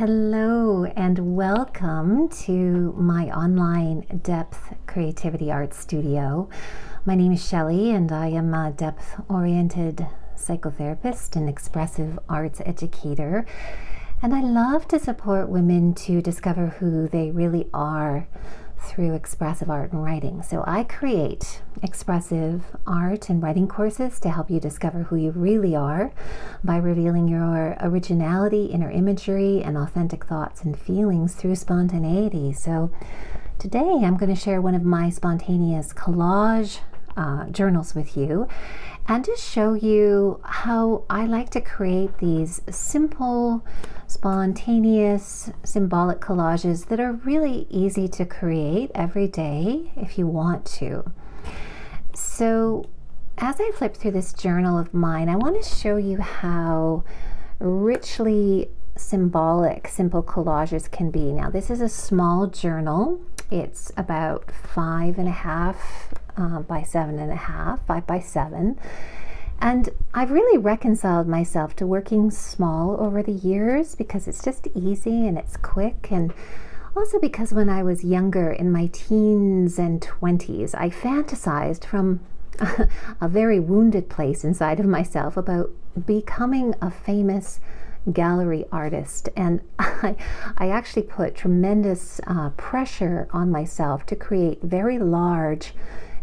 Hello and welcome to my online depth creativity art studio. My name is Shelley and I am a depth-oriented psychotherapist and expressive arts educator. And I love to support women to discover who they really are through expressive art and writing. So I create expressive art and writing courses to help you discover who you really are by revealing your originality, inner imagery, and authentic thoughts and feelings through spontaneity. So today I'm going to share one of my spontaneous collage journals with you and just show you how I like to create these simple, spontaneous, symbolic collages that are really easy to create every day if you want to. So as I flip through this journal of mine, I want to show you how richly symbolic simple collages can be. Now this is a small journal. It's about 5.5 by 7.5, 5 by 7. And I've really reconciled myself to working small over the years because it's just easy and it's quick, and also because when I was younger, in my teens and 20s, I fantasized from a very wounded place inside of myself about becoming a famous gallery artist. And I actually put tremendous pressure on myself to create very large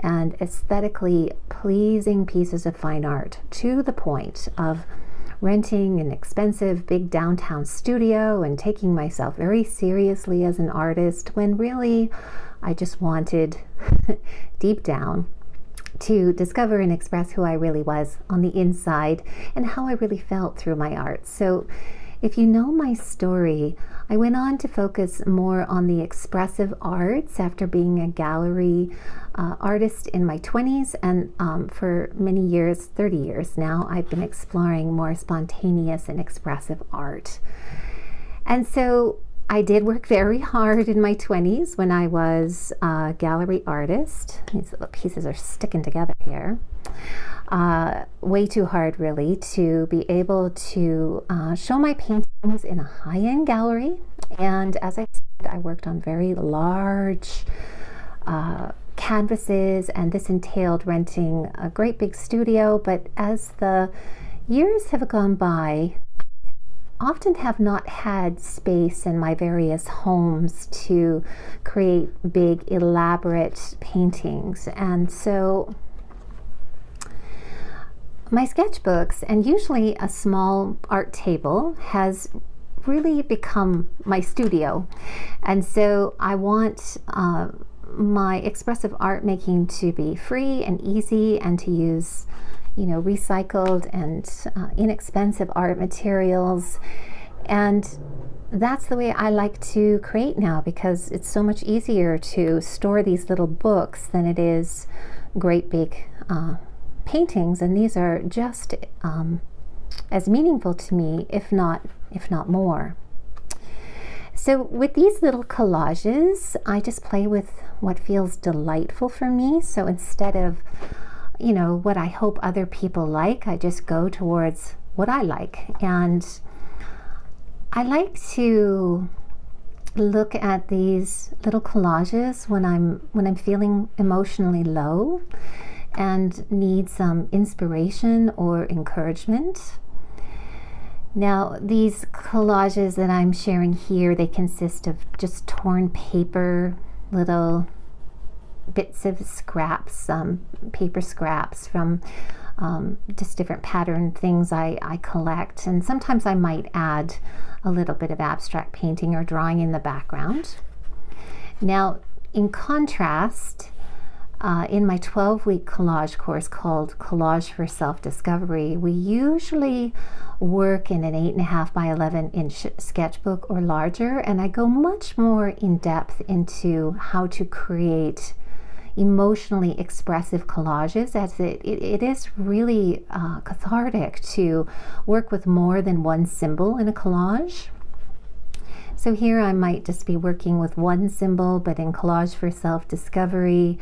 and aesthetically pleasing pieces of fine art, to the point of renting an expensive big downtown studio and taking myself very seriously as an artist, when really I just wanted deep down to discover and express who I really was on the inside and how I really felt through my art. So if you know my story, I went on to focus more on the expressive arts after being a gallery artist in my 20s, and for many years, 30 years now, I've been exploring more spontaneous and expressive art. And so I did work very hard in my 20s when I was a gallery artist. These little pieces are sticking together here. Way too hard, really, to be able to show my paintings in a high-end gallery. And as I said, I worked on very large canvases, and this entailed renting a great big studio. But as the years have gone by, often have not had space in my various homes to create big, elaborate paintings. And so my sketchbooks, and usually a small art table, has really become my studio. And so I want my expressive art making to be free and easy, and to use recycled and inexpensive art materials. And that's the way I like to create now, because it's so much easier to store these little books than it is great big paintings. And these are just as meaningful to me, if not more. So with these little collages, I just play with what feels delightful for me. So instead of what I hope other people like, I just go towards what I like. And I like to look at these little collages when I'm feeling emotionally low and need some inspiration or encouragement. Now, these collages that I'm sharing here, they consist of just torn paper, little bits of scraps, paper scraps from just different pattern things I collect. And sometimes I might add a little bit of abstract painting or drawing in the background. Now, in contrast, in my 12-week collage course called Collage for Self-Discovery, we usually work in an 8.5 by 11-inch sketchbook or larger, and I go much more in depth into how to create emotionally expressive collages, as it is really cathartic to work with more than one symbol in a collage. So here I might just be working with one symbol, but in Collage for Self-Discovery,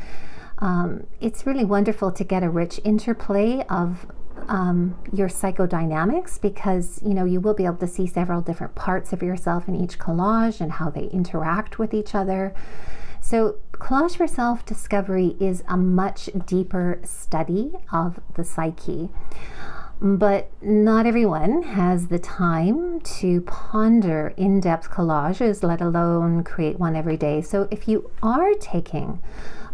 it's really wonderful to get a rich interplay of your psychodynamics, because you will be able to see several different parts of yourself in each collage and how they interact with each other. So collage for self-discovery is a much deeper study of the psyche. But not everyone has the time to ponder in-depth collages, let alone create one every day. So if you are taking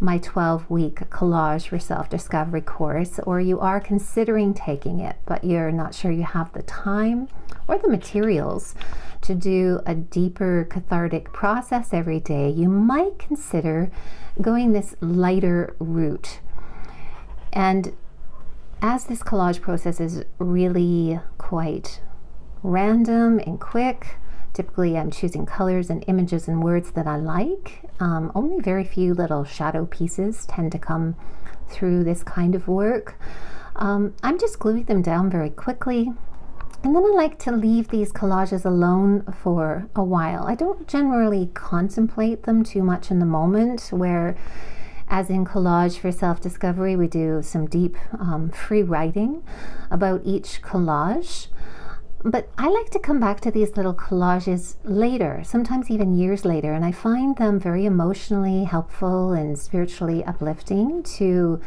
my 12-week collage for self-discovery course, or you are considering taking it, but you're not sure you have the time or the materials to do a deeper cathartic process every day, you might consider going this lighter route. And as this collage process is really quite random and quick, typically I'm choosing colors and images and words that I like. Only very few little shadow pieces tend to come through this kind of work. I'm just gluing them down very quickly. And then I like to leave these collages alone for a while. I don't generally contemplate them too much in the moment, where as in collage for self-discovery, we do some deep free writing about each collage. But I like to come back to these little collages later, sometimes even years later, and I find them very emotionally helpful and spiritually uplifting to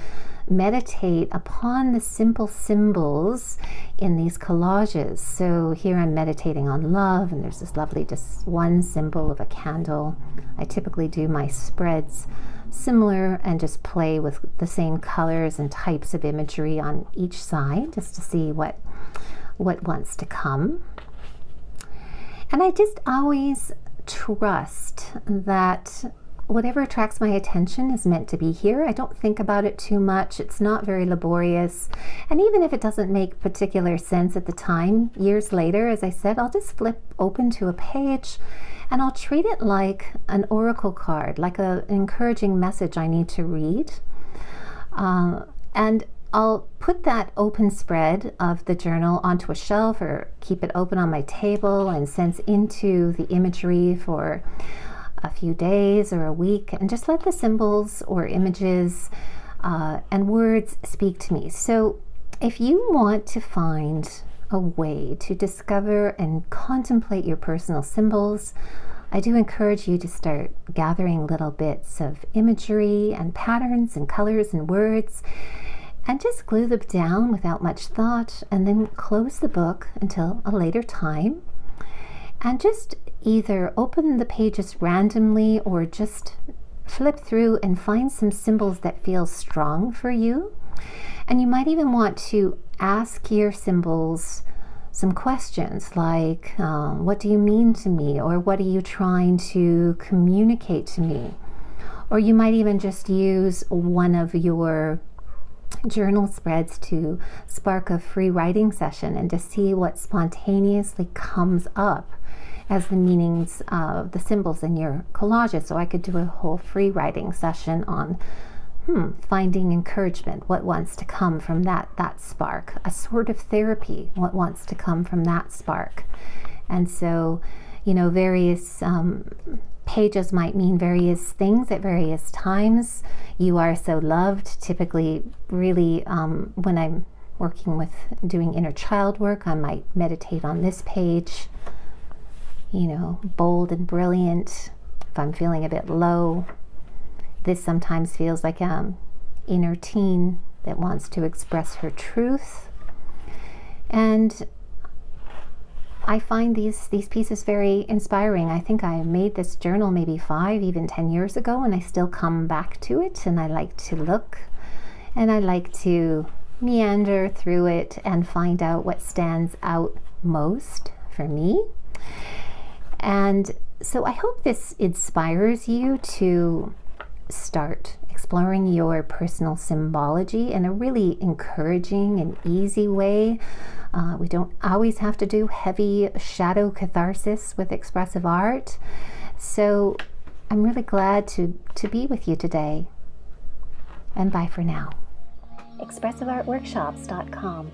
meditate upon the simple symbols in these collages. So here I'm meditating on love, and there's this lovely just one symbol of a candle. I typically do my spreads similar and just play with the same colors and types of imagery on each side just to see what wants to come. And I just always trust that whatever attracts my attention is meant to be here. I don't think about it too much. It's not very laborious. And even if it doesn't make particular sense at the time, years later, as I said, I'll just flip open to a page and I'll treat it like an oracle card, like an encouraging message I need to read. And I'll put that open spread of the journal onto a shelf or keep it open on my table and sense into the imagery for a few days or a week, and just let the symbols or images and words speak to me. So if you want to find a way to discover and contemplate your personal symbols, I do encourage you to start gathering little bits of imagery and patterns and colors and words, and just glue them down without much thought, and then close the book until a later time. And just either open the pages randomly or just flip through and find some symbols that feel strong for you. And you might even want to ask your symbols some questions like, what do you mean to me? Or what are you trying to communicate to me? Or you might even just use one of your journal spreads to spark a free writing session and to see what spontaneously comes up as the meanings of the symbols in your collages. So I could do a whole free writing session on finding encouragement, what wants to come from that spark, a sort of therapy, what wants to come from that spark. And so, various pages might mean various things at various times. You are so loved, typically really when I'm working with doing inner child work, I might meditate on this page. Bold and brilliant. If I'm feeling a bit low, this sometimes feels like an inner teen that wants to express her truth. And I find these pieces very inspiring. I think I made this journal maybe 5, even 10 years ago, and I still come back to it, and I like to look, and I like to meander through it and find out what stands out most for me. And so I hope this inspires you to start exploring your personal symbology in a really encouraging and easy way. We don't always have to do heavy shadow catharsis with expressive art. So I'm really glad to be with you today. And bye for now. ExpressiveArtWorkshops.com